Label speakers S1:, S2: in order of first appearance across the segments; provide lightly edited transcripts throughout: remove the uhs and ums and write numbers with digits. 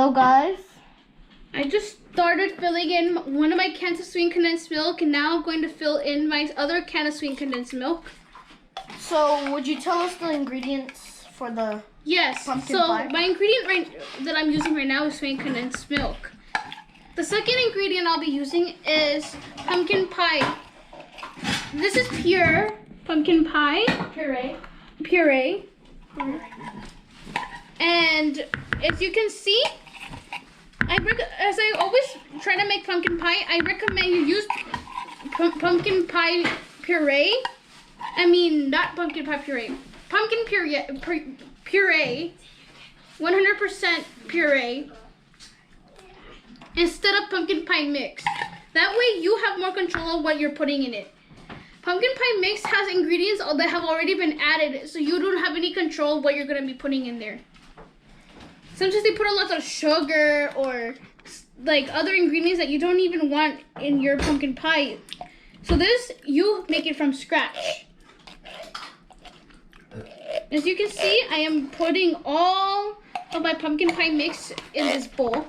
S1: So guys,
S2: I just started filling in one of my cans of sweet condensed milk, and now I'm going to fill in my other can of sweet condensed milk.
S1: so would you tell us the ingredients for the
S2: Yes,
S1: pumpkin
S2: so
S1: pie?
S2: my ingredient that I'm using right now is sweet condensed milk. The second ingredient I'll be using is pumpkin pie. This is pure pumpkin pie puree. And as you can see, as I always try to make pumpkin pie, I recommend you use pumpkin pie puree. I mean, not pumpkin pie puree. Pumpkin puree, 100% puree, instead of pumpkin pie mix. That way you have more control of what you're putting in it. Pumpkin pie mix has ingredients that have already been added, so you don't have any control of what you're going to be putting in there. Sometimes they put a lot of sugar or like other ingredients that you don't even want in your pumpkin pie. So this, you make it from scratch. As you can see, I am putting all of my pumpkin pie mix in this bowl.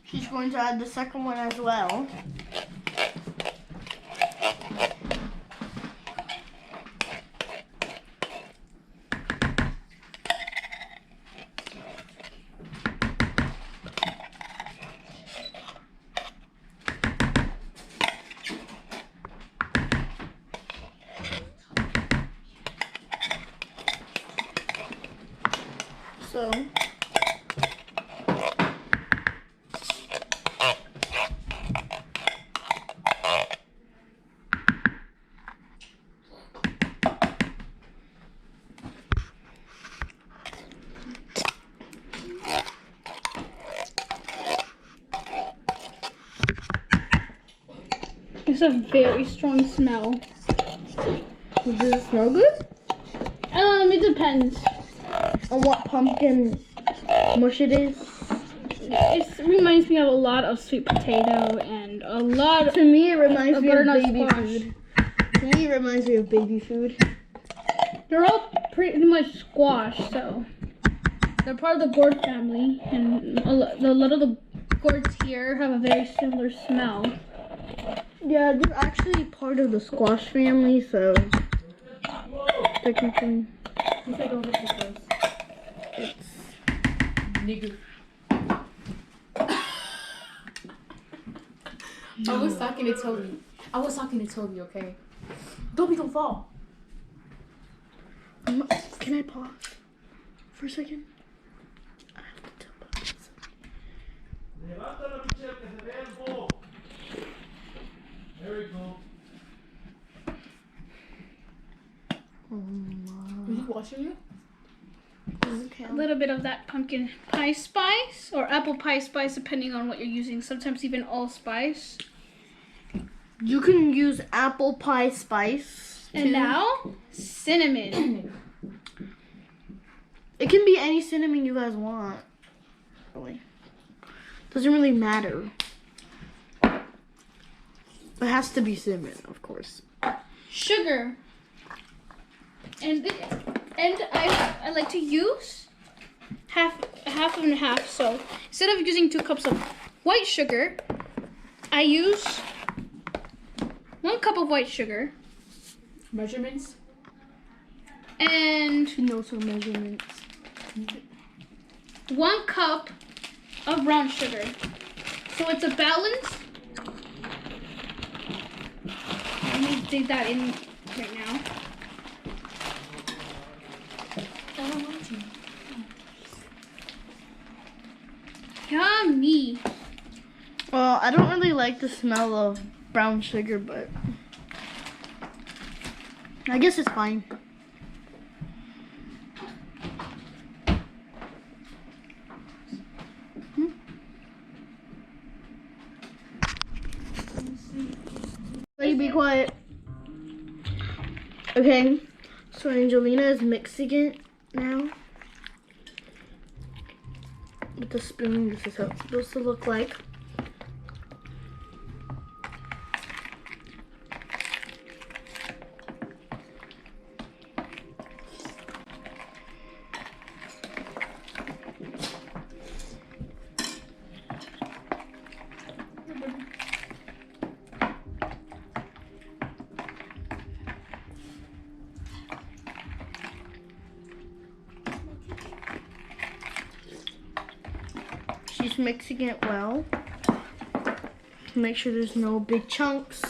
S1: She's going to add the second one as well. So
S2: It's a very strong smell.
S1: does it smell good?
S2: It depends.
S1: On what pumpkin mush it is?
S2: It reminds me of a lot of sweet potato and a lot of...
S1: To me, it reminds me of
S2: butternut
S1: baby
S2: squash.
S1: food. To me, it reminds me of baby food.
S2: They're all pretty much squash, so... They're part of the gourd family, and a lot of the gourds here have a very similar smell.
S1: Yeah, they're actually part of the squash family, so technically it's
S3: Nigga. I was talking to Toby, okay? Toby, don't fall.
S1: Can I pause for a second? I have to tell Bob.
S4: There we go.
S3: Is he watching you?
S1: Okay.
S2: A little bit of that pumpkin pie spice, or apple pie spice, depending on what you're using. Sometimes even allspice.
S1: You can use apple pie spice.
S2: And
S1: too.
S2: now, cinnamon.
S1: It can be any cinnamon you guys want. Really. Doesn't really matter. It has to be cinnamon, of course.
S2: Sugar. And I like to use half and half. So instead of using 2 cups of white sugar, I use 1 cup of white sugar
S3: Measurements?
S2: and
S1: She knows her measurements.
S2: 1 cup of brown sugar. So it's a balance. Let me dig that in right now.
S3: I don't want to.
S2: Yummy.
S1: Well, I don't really like the smell of brown sugar, but I guess it's fine. Lady, be quiet. Okay, so Angelina is mixing it now with the spoon. This is how it's supposed to look like. just mixing it well. Make sure there's no big chunks.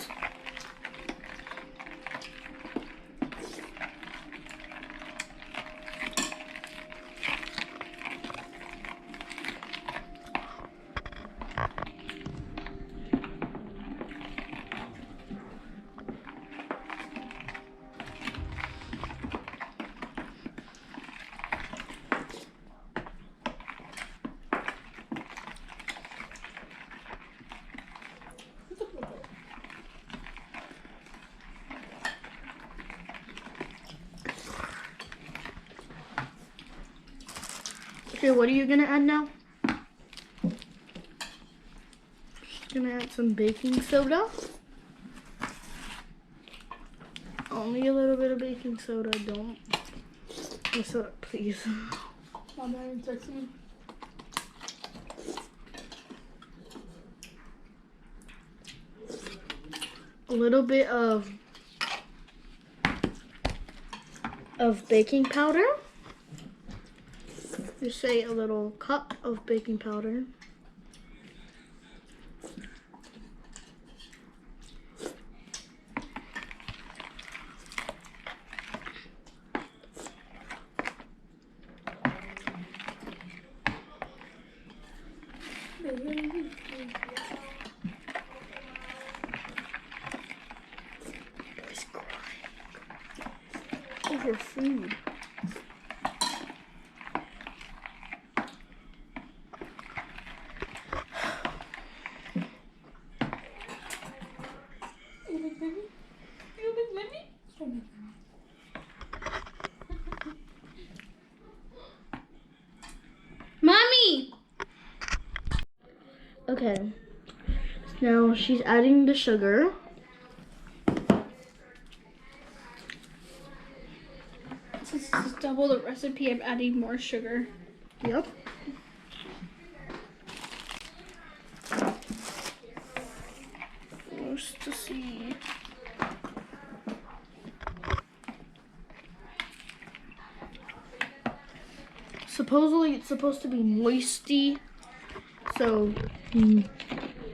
S1: Okay, what are you gonna add now? Just gonna add some baking soda. Only a little bit of baking soda, don't mess it up, please.
S3: Mama, text me.
S1: A little bit of baking powder. Just say a little cup of baking powder. It's crying over food.
S2: Mommy!
S1: Okay, now she's adding the sugar.
S2: Since this is double the recipe, I'm adding more sugar.
S1: Yep. Just to see. Supposedly it's supposed to be moisty, so you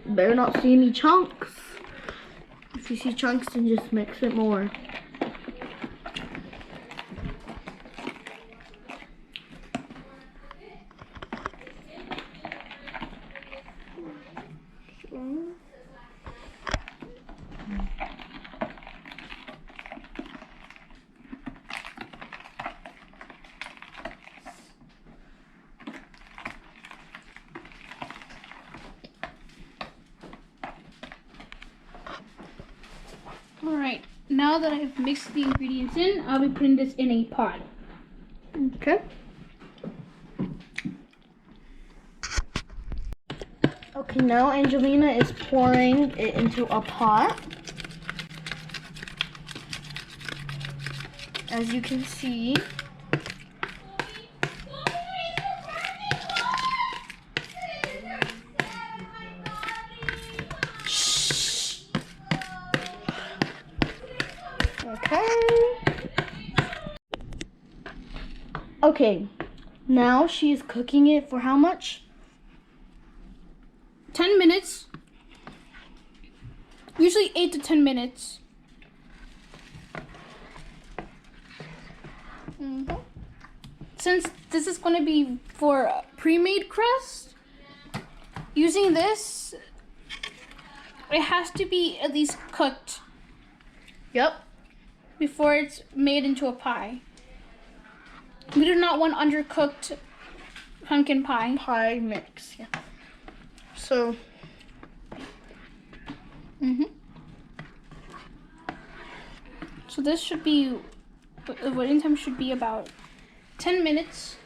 S1: better not see any chunks. If you see chunks, then just mix it more.
S2: Alright, now that I've mixed the ingredients in, I'll be putting this in a pot.
S1: Okay. Okay, now Angelina is pouring it into a pot. As you can see. Shh. Okay. Okay, now she's cooking it for how much?
S2: 10 minutes. Usually 8 to 10 minutes. Since this is going to be for a pre-made crust, using this, it has to be at least cooked.
S1: Yep.
S2: Before it's made into a pie. We do not want undercooked pumpkin pie.
S1: Pie mix, yeah. So,
S2: So this should be, the waiting time should be about 10 minutes.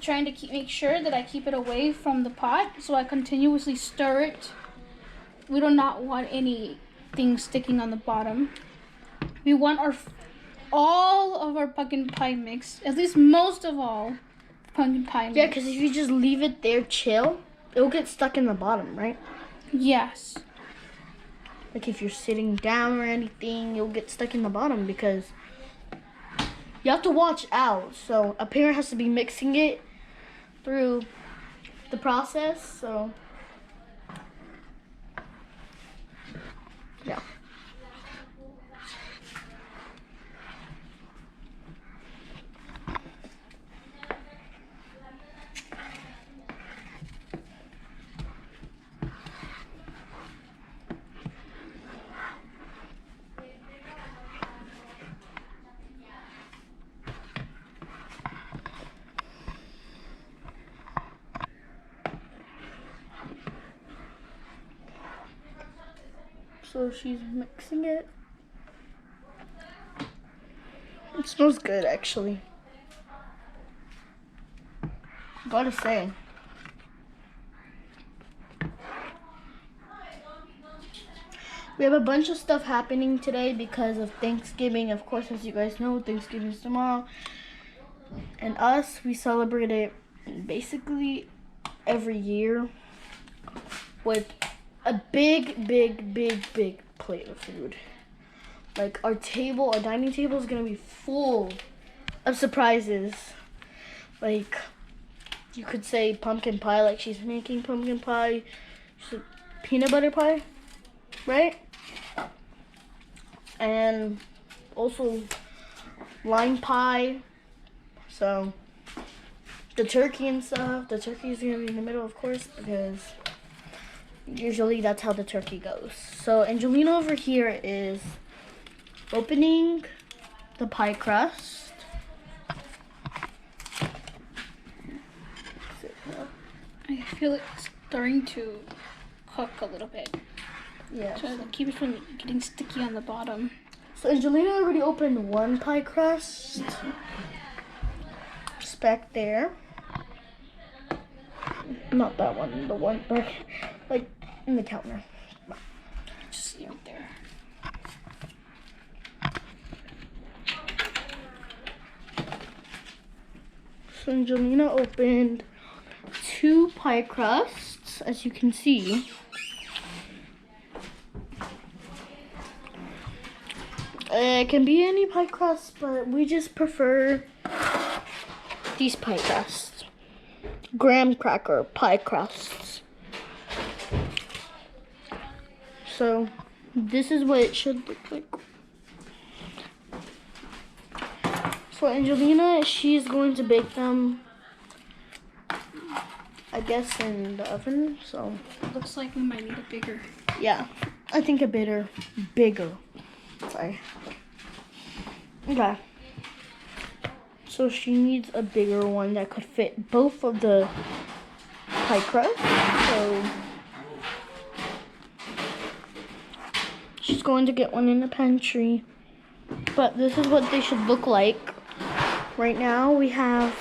S2: Trying to make sure that I keep it away from the pot, so I continuously stir it. We do not want anything sticking on the bottom. We want all of our pumpkin pie mix, at least most of all pumpkin pie mix.
S1: yeah, because if you just leave it there chill, it'll get stuck in the bottom, right?
S2: Yes.
S1: Like if you're sitting down or anything, you'll get stuck in the bottom because you have to watch out. So a parent has to be mixing it through the process. So yeah. So she's mixing it. It smells good, actually. Gotta say. We have a bunch of stuff happening today because of Thanksgiving. Of course, as you guys know, Thanksgiving's tomorrow. And us, we celebrate it basically every year with a big plate of food. Like our dining table is gonna be full of surprises. Like you could say pumpkin pie, like she's making pumpkin pie, peanut butter pie, right? And also lime pie. So the turkey and stuff. The turkey is gonna be in the middle, of course, because usually that's how the turkey goes. So Angelina over here is opening the pie crust.
S2: I feel it's starting to cook a little bit.
S1: Yeah.
S2: So to keep it from getting sticky on the bottom.
S1: So Angelina already opened one pie crust. Just back there. Not that one, the one back, like in the counter.
S2: Just right there.
S1: So Angelina opened 2 pie crusts, as you can see. It can be any pie crust, but we just prefer these pie crusts. Graham cracker pie crusts. So this is what it should look like. So Angelina, she's going to bake them, I guess, in the oven. So
S2: Looks like we might need a bigger.
S1: yeah, I think a bigger. Sorry. Okay. So she needs a bigger one that could fit both of the pie crust. So she's going to get one in the pantry. But this is what they should look like. Right now we have